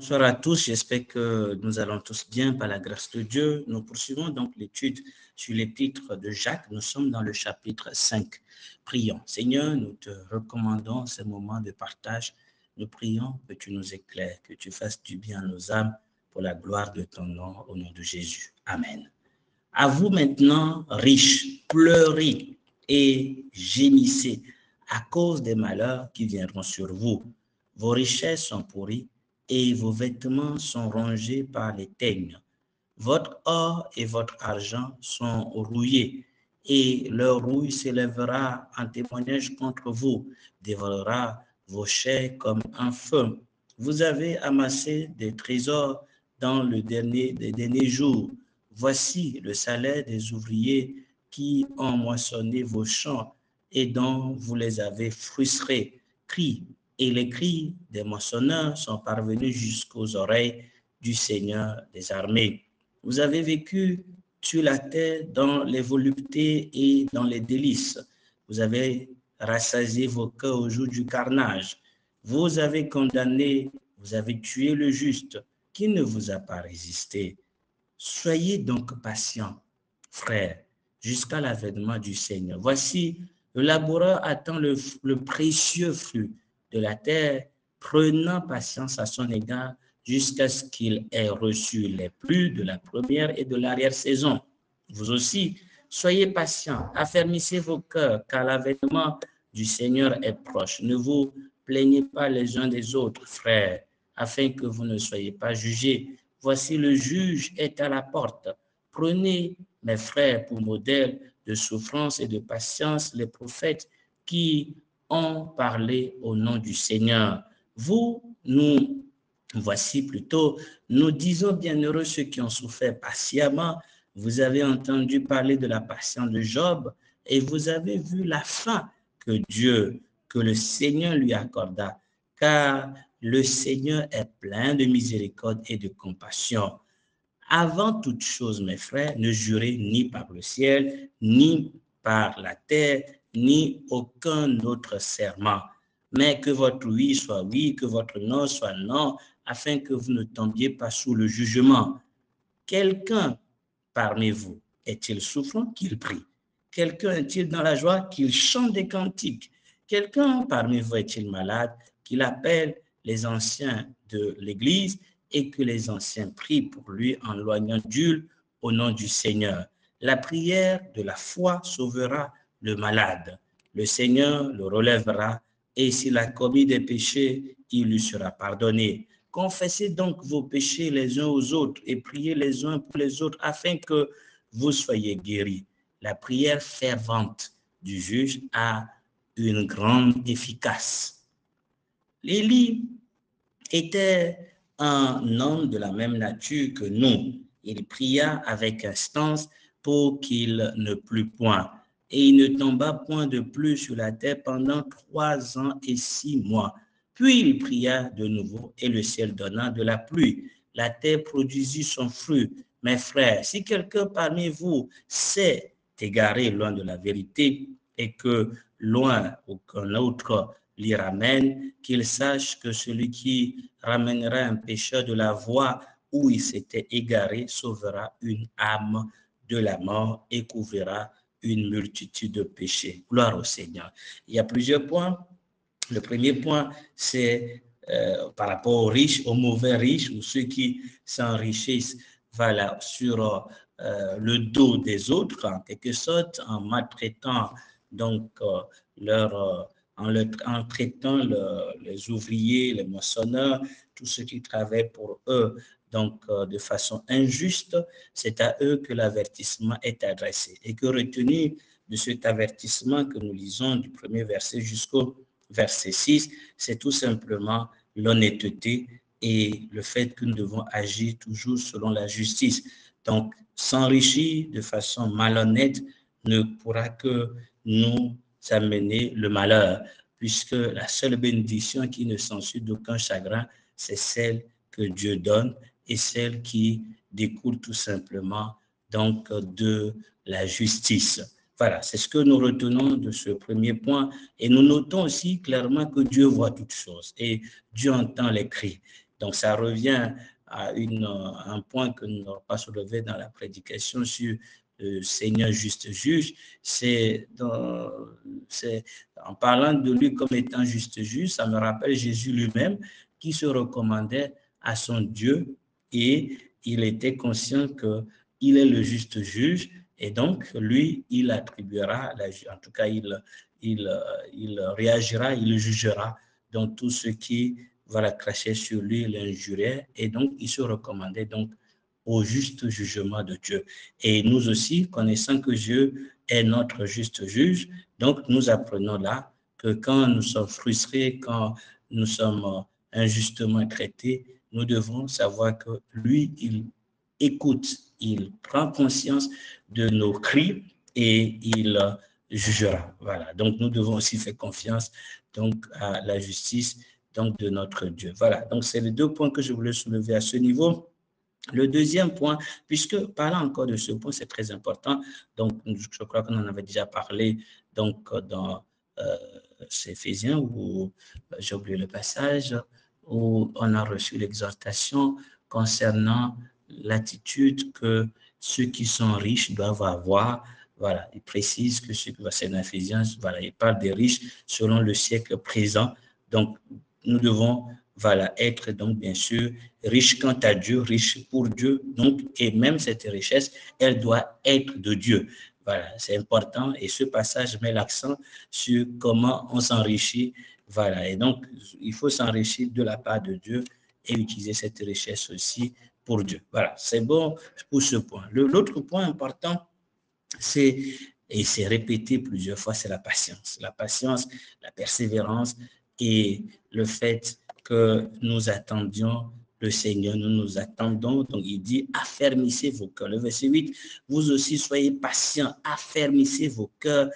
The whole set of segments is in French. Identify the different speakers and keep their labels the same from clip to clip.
Speaker 1: Bonsoir à tous, j'espère que nous allons tous bien par la grâce de Dieu. Nous poursuivons donc l'étude sur l'épître de Jacques. Nous sommes dans le chapitre 5. Prions. Seigneur, nous te recommandons ces moments de partage. Nous prions que tu nous éclaires, que tu fasses du bien à nos âmes pour la gloire de ton nom, au nom de Jésus. Amen. À vous maintenant, riches, pleurez et gémissez à cause des malheurs qui viendront sur vous. Vos richesses sont pourries et vos vêtements sont rongés par les teignes. Votre or et votre argent sont rouillés, et leur rouille s'élèvera en témoignage contre vous, dévorera vos chairs comme un feu. Vous avez amassé des trésors dans les derniers jours. Voici le salaire des ouvriers qui ont moissonné vos champs et dont vous les avez frustrés. Cris, et les cris des moissonneurs sont parvenus jusqu'aux oreilles du Seigneur des armées. Vous avez vécu sur la terre dans les voluptés et dans les délices. Vous avez rassasié vos cœurs au jour du carnage. Vous avez condamné, vous avez tué le juste qui ne vous a pas résisté. Soyez donc patients, frères, jusqu'à l'avènement du Seigneur. Voici, le laboureur attend le précieux fruit de la terre, prenant patience à son égard jusqu'à ce qu'il ait reçu les pluies de la première et de l'arrière-saison. Vous aussi, soyez patients, affermissez vos cœurs, car l'avènement du Seigneur est proche. Ne vous plaignez pas les uns des autres, frères, afin que vous ne soyez pas jugés. Voici le juge est à la porte. Prenez, mes frères, pour modèle de souffrance et de patience les prophètes qui ont parlé au nom du Seigneur. Voici plutôt, nous disons bienheureux ceux qui ont souffert patiemment. Vous avez entendu parler de la patience de Job et vous avez vu la fin que le Seigneur lui accorda, car le Seigneur est plein de miséricorde et de compassion. Avant toute chose, mes frères, ne jurez ni par le ciel, ni par la terre, ni aucun autre serment, mais que votre oui soit oui, que votre non soit non, afin que vous ne tombiez pas sous le jugement. Quelqu'un parmi vous est-il souffrant? Qu'il prie. Quelqu'un est-il dans la joie? Qu'il chante des cantiques. Quelqu'un parmi vous est-il malade? Qu'il appelle les anciens de l'Église et que les anciens prient pour lui en loignant d'huile au nom du Seigneur. La prière de la foi sauvera le malade. Le Seigneur le relèvera et s'il a commis des péchés, il lui sera pardonné. Confessez donc vos péchés les uns aux autres et priez les uns pour les autres afin que vous soyez guéris. La prière fervente du juge a une grande efficace. Élie était un homme de la même nature que nous. Il pria avec instance pour qu'il ne plût point. Et il ne tomba point de pluie sur la terre pendant 3 ans et 6 mois. Puis il pria de nouveau, et le ciel donna de la pluie. La terre produisit son fruit. Mes frères, si quelqu'un parmi vous s'est égaré loin de la vérité, et que loin aucun autre l'y ramène, qu'il sache que celui qui ramènera un pécheur de la voie où il s'était égaré sauvera une âme de la mort et couvrira une multitude de péchés. Gloire au Seigneur. Il y a plusieurs points. Le premier point, c'est par rapport aux riches, aux mauvais riches, ou ceux qui s'enrichissent voilà, sur le dos des autres, en quelque sorte, en maltraitant donc en traitant les ouvriers, les moissonneurs, tous ceux qui travaillent pour eux, donc de façon injuste, c'est à eux que l'avertissement est adressé. Et que retenir de cet avertissement que nous lisons du premier verset jusqu'au verset 6, c'est tout simplement l'honnêteté et le fait que nous devons agir toujours selon la justice. Donc, s'enrichir de façon malhonnête ne pourra que nous amener le malheur, puisque la seule bénédiction qui ne s'ensuit d'aucun chagrin, c'est celle que Dieu donne et celle qui découle tout simplement donc de la justice. Voilà, c'est ce que nous retenons de ce premier point. Et nous notons aussi clairement que Dieu voit toutes choses et Dieu entend les cris. Donc, ça revient à un point que nous n'avons pas soulevé dans la prédication sur le Seigneur juste juge. C'est en parlant de lui comme étant juste juge, ça me rappelle Jésus lui-même qui se recommandait à son Dieu et il était conscient qu'il est le juste juge et donc lui, il attribuera, en tout cas, il réagira, il jugera donc tout ce qui cracher sur lui, l'injuriait et donc il se recommandait donc au juste jugement de Dieu. Et nous aussi, connaissant que Dieu est notre juste juge, donc nous apprenons là que quand nous sommes frustrés, quand nous sommes injustement traités, nous devons savoir que lui, il écoute, il prend conscience de nos cris et il jugera. Voilà. Donc nous devons aussi faire confiance donc à la justice donc de notre Dieu. Voilà. Donc c'est les deux points que je voulais soulever à ce niveau. Le deuxième point, puisque parlant encore de ce point, c'est très important, donc je crois qu'on en avait déjà parlé donc dans Éphésiens, où j'ai oublié le passage, où on a reçu l'exhortation concernant l'attitude que ceux qui sont riches doivent avoir. Voilà, il précise que c'est dans Éphésiens, voilà, il parle des riches selon le siècle présent. Donc, nous devons être donc bien sûr riche quant à Dieu, riche pour Dieu, donc, et même cette richesse, elle doit être de Dieu. Voilà, c'est important et ce passage met l'accent sur comment on s'enrichit. Voilà, et donc, il faut s'enrichir de la part de Dieu et utiliser cette richesse aussi pour Dieu. Voilà, c'est bon pour ce point. L'autre point important, et c'est répété plusieurs fois, c'est la patience. La patience, la persévérance et le fait que nous attendions le Seigneur, nous nous attendons. Donc, il dit, affermissez vos cœurs. Le verset 8, vous aussi soyez patients, affermissez vos cœurs,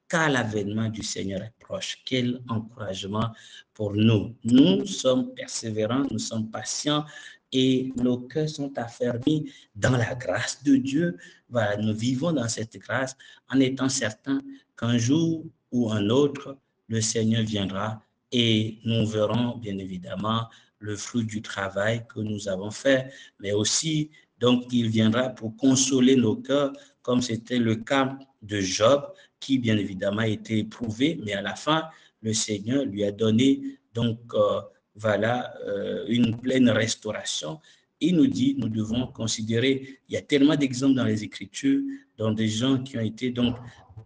Speaker 1: car l'avènement du Seigneur est proche. Quel encouragement pour nous. Nous sommes persévérants, nous sommes patients et nos cœurs sont affermis dans la grâce de Dieu. Voilà, nous vivons dans cette grâce en étant certains qu'un jour ou un autre, le Seigneur viendra et nous verrons bien évidemment le fruit du travail que nous avons fait, mais aussi, donc, il viendra pour consoler nos cœurs, comme c'était le cas de Job, qui bien évidemment a été éprouvé, mais à la fin, le Seigneur lui a donné donc une pleine restauration. Il nous dit, nous devons considérer, il y a tellement d'exemples dans les Écritures, dans des gens qui ont été donc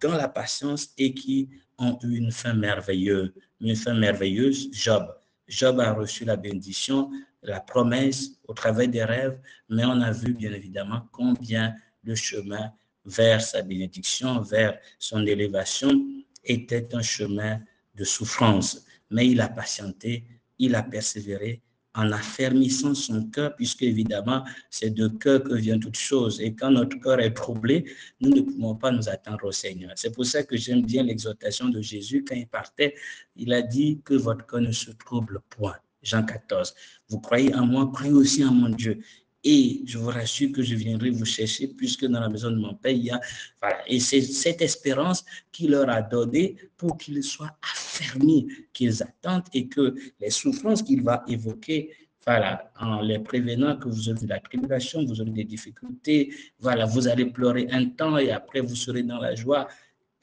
Speaker 1: dans la patience et qui ont eu une fin merveilleuse. Une fin merveilleuse, Job. Job a reçu la bénédiction, la promesse au travers des rêves, mais on a vu bien évidemment combien le chemin vers sa bénédiction, vers son élévation, était un chemin de souffrance. Mais il a patienté, il a persévéré en affermissant son cœur, puisque évidemment, c'est de cœur que vient toute chose. Et quand notre cœur est troublé, nous ne pouvons pas nous attendre au Seigneur. C'est pour ça que j'aime bien l'exhortation de Jésus. Quand il partait, il a dit que votre cœur ne se trouble point. Jean 14. Vous croyez en moi, croyez aussi en mon Dieu. Et je vous rassure que je viendrai vous chercher puisque dans la maison de mon Père, il y a... Voilà. Et c'est cette espérance qu'il leur a donnée pour qu'ils soient affermis, qu'ils attendent et que les souffrances qu'il va évoquer, voilà, en les prévenant que vous aurez de la tribulation, vous aurez des difficultés, voilà, vous allez pleurer un temps et après vous serez dans la joie.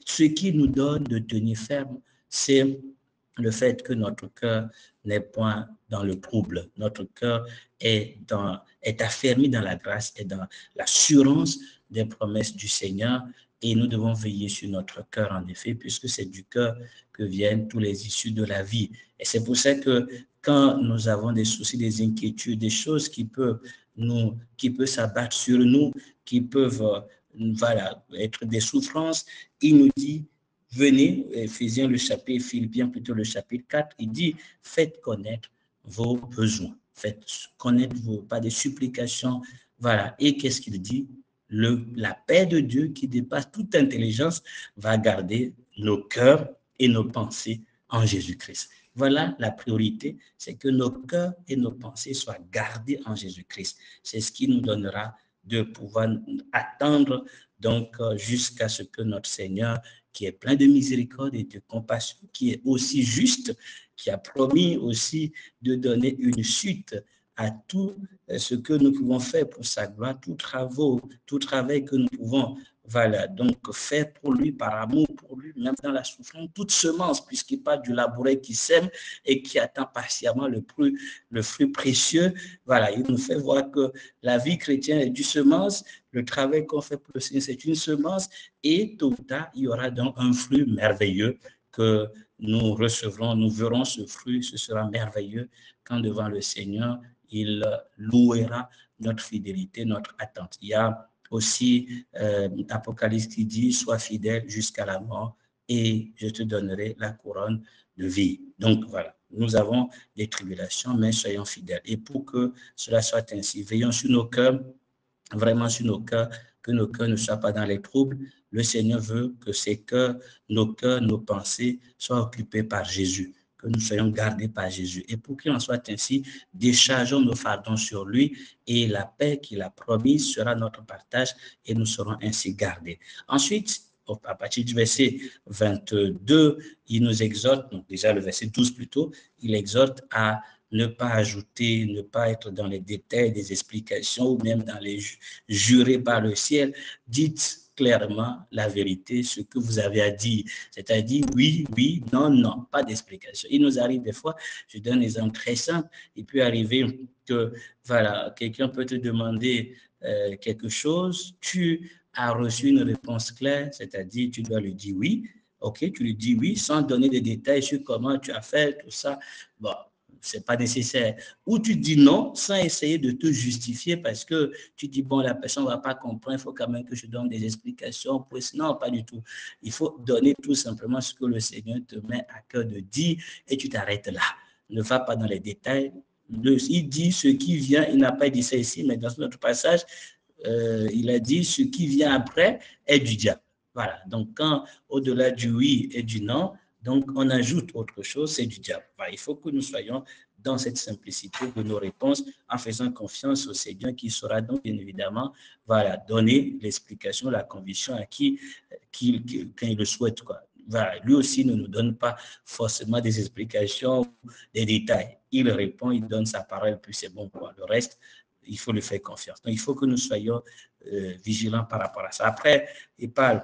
Speaker 1: Ce qui nous donne de tenir ferme, c'est le fait que notre cœur n'est point dans le trouble. Notre cœur est affermi dans la grâce et dans l'assurance des promesses du Seigneur. Et nous devons veiller sur notre cœur, en effet, puisque c'est du cœur que viennent tous les issues de la vie. Et c'est pour ça que quand nous avons des soucis, des inquiétudes, des choses qui peuvent s'abattre sur nous, qui peuvent être des souffrances, il nous dit, venez, Éphésiens le chapitre, Philippiens plutôt le chapitre 4, il dit, faites connaître vos besoins, faites connaître pas des supplications, voilà. Et qu'est-ce qu'il dit? La paix de Dieu qui dépasse toute intelligence va garder nos cœurs et nos pensées en Jésus-Christ. Voilà la priorité, c'est que nos cœurs et nos pensées soient gardés en Jésus-Christ. C'est ce qui nous donnera de pouvoir attendre Donc, jusqu'à ce que notre Seigneur, qui est plein de miséricorde et de compassion, qui est aussi juste, qui a promis aussi de donner une suite à tout ce que nous pouvons faire pour sa gloire, tout travail que nous pouvons, voilà, donc faire pour lui, par amour pour lui, même dans la souffrance, toute semence, puisqu'il parle du laboureur qui sème et qui attend patiemment le fruit précieux. Voilà, il nous fait voir que la vie chrétienne est du semence, le travail qu'on fait pour le Seigneur, c'est une semence, et tôt ou tard, il y aura donc un fruit merveilleux que nous recevrons, nous verrons ce fruit, ce sera merveilleux quand devant le Seigneur, il louera notre fidélité, notre attente. Il y a aussi Apocalypse qui dit, sois fidèle jusqu'à la mort et je te donnerai la couronne de vie. Donc voilà, nous avons des tribulations, mais soyons fidèles. Et pour que cela soit ainsi, veillons sur nos cœurs, vraiment sur nos cœurs, que nos cœurs ne soient pas dans les troubles. Le Seigneur veut que nos cœurs, nos pensées soient occupés par Jésus, que nous soyons gardés par Jésus. Et pour qu'il en soit ainsi, déchargeons nos fardons sur lui et la paix qu'il a promise sera notre partage et nous serons ainsi gardés. Ensuite, à partir du verset 22, il nous exhorte, donc déjà le verset 12 plutôt, il exhorte à ne pas ajouter, ne pas être dans les détails des explications ou même dans les jurés par le ciel. Dites clairement la vérité, ce que vous avez à dire, c'est-à-dire oui, oui, non, non, pas d'explication. Il nous arrive des fois, je donne un exemple très simple, il peut arriver que, voilà, quelqu'un peut te demander quelque chose, tu as reçu une réponse claire, c'est-à-dire tu dois lui dire oui, ok, tu lui dis oui, sans donner des détails sur comment tu as fait, tout ça, bon, c'est pas nécessaire. Ou tu dis non sans essayer de te justifier parce que tu dis, bon, la personne ne va pas comprendre, il faut quand même que je donne des explications. Non, pas du tout. Il faut donner tout simplement ce que le Seigneur te met à cœur de dire et tu t'arrêtes là. Ne va pas dans les détails. Il dit ce qui vient, il n'a pas dit ça ici, mais dans notre passage, il a dit ce qui vient après est du diable. Voilà. Donc, quand au-delà du oui et du non, donc on ajoute autre chose, c'est du diable. Voilà. Il faut que nous soyons dans cette simplicité de nos réponses en faisant confiance au Seigneur qui saura donc bien évidemment voilà, donner l'explication, la conviction à qui quand il le souhaite. Quoi. Voilà. Lui aussi ne nous donne pas forcément des explications, des détails. Il répond, il donne sa parole, puis c'est bon. Quoi. Le reste, il faut lui faire confiance. Donc, il faut que nous soyons vigilants par rapport à ça. Après, il parle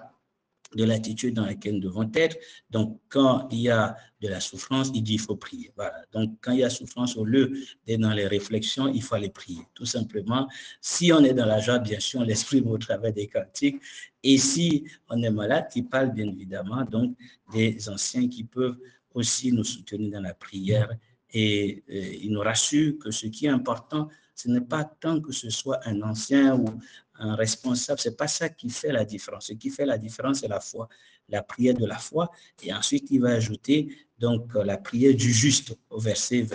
Speaker 1: de l'attitude dans laquelle nous devons être. Donc, quand il y a de la souffrance, il dit qu'il faut prier. Voilà. Donc, quand il y a souffrance, au lieu d'être dans les réflexions, il faut aller prier. Tout simplement, si on est dans la joie, bien sûr, on l'exprime au travers des cantiques. Et si on est malade, il parle bien évidemment donc des anciens qui peuvent aussi nous soutenir dans la prière. Et il nous rassure que ce qui est important, ce n'est pas tant que ce soit un ancien ou un responsable, c'est pas ça qui fait la différence. Ce qui fait la différence, c'est la foi, la prière de la foi. Et ensuite, il va ajouter donc la prière du juste au verset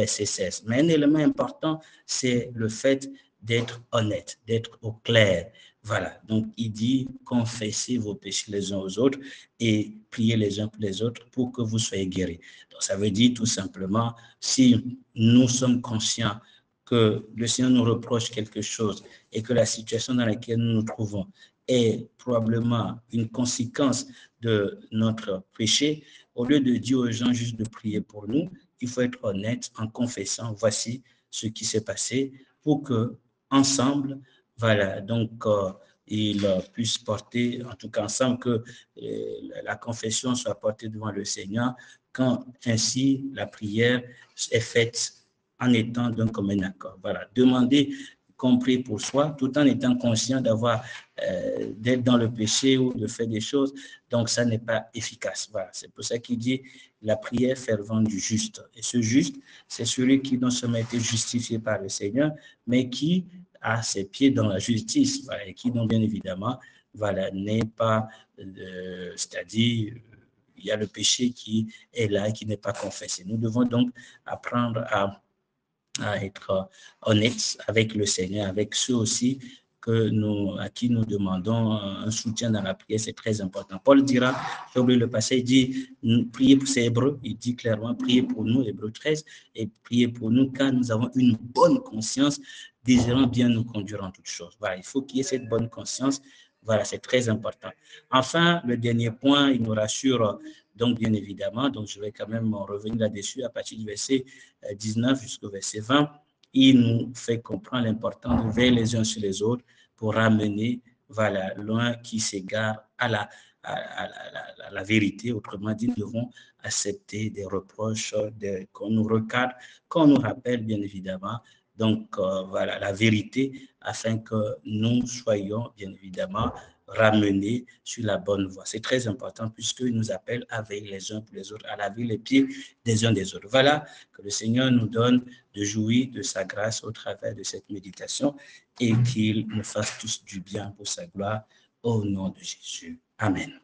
Speaker 1: 16. Mais un élément important, c'est le fait d'être honnête, d'être au clair. Voilà, donc il dit confessez vos péchés les uns aux autres et priez les uns pour les autres pour que vous soyez guéris. Donc ça veut dire tout simplement, si nous sommes conscients que le Seigneur nous reproche quelque chose et que la situation dans laquelle nous nous trouvons est probablement une conséquence de notre péché, au lieu de dire aux gens juste de prier pour nous, il faut être honnête en confessant, voici ce qui s'est passé pour que ensemble, voilà, donc ils puissent porter, en tout cas ensemble, que la confession soit portée devant le Seigneur, quand ainsi la prière est faite en étant d'un commun accord. Voilà, demander compris pour soi, tout en étant conscient d'être dans le péché ou de faire des choses. Donc, ça n'est pas efficace. Voilà, c'est pour ça qu'il dit la prière fervente du juste. Et ce juste, c'est celui qui non seulement a été justifié par le Seigneur, mais qui a ses pieds dans la justice, voilà, et qui, donc, bien évidemment, voilà, n'est pas, c'est-à-dire, il y a le péché qui est là et qui n'est pas confessé. Nous devons donc apprendre à être honnête avec le Seigneur, avec ceux aussi à qui nous demandons un soutien dans la prière, c'est très important. Paul dira, j'ai oublié le passage, il dit, priez pour ces Hébreux, il dit clairement, priez pour nous, Hébreux 13, et priez pour nous car nous avons une bonne conscience, désirant bien nous conduire en toutes choses. Voilà, il faut qu'il y ait cette bonne conscience. Voilà, c'est très important. Enfin, le dernier point, il nous rassure, donc bien évidemment, donc je vais quand même revenir là-dessus à partir du verset 19 jusqu'au verset 20. Il nous fait comprendre l'importance de veiller les uns sur les autres pour ramener, voilà, l'un qui s'égare à la vérité. Autrement dit, nous devons accepter des reproches, qu'on nous recadre, qu'on nous rappelle, bien évidemment, donc voilà, la vérité, afin que nous soyons, bien évidemment, ramenés sur la bonne voie. C'est très important puisqu'il nous appelle à veiller les uns pour les autres, à laver les pieds des uns des autres. Voilà, que le Seigneur nous donne de jouir de sa grâce au travers de cette méditation et qu'il nous fasse tous du bien pour sa gloire au nom de Jésus. Amen.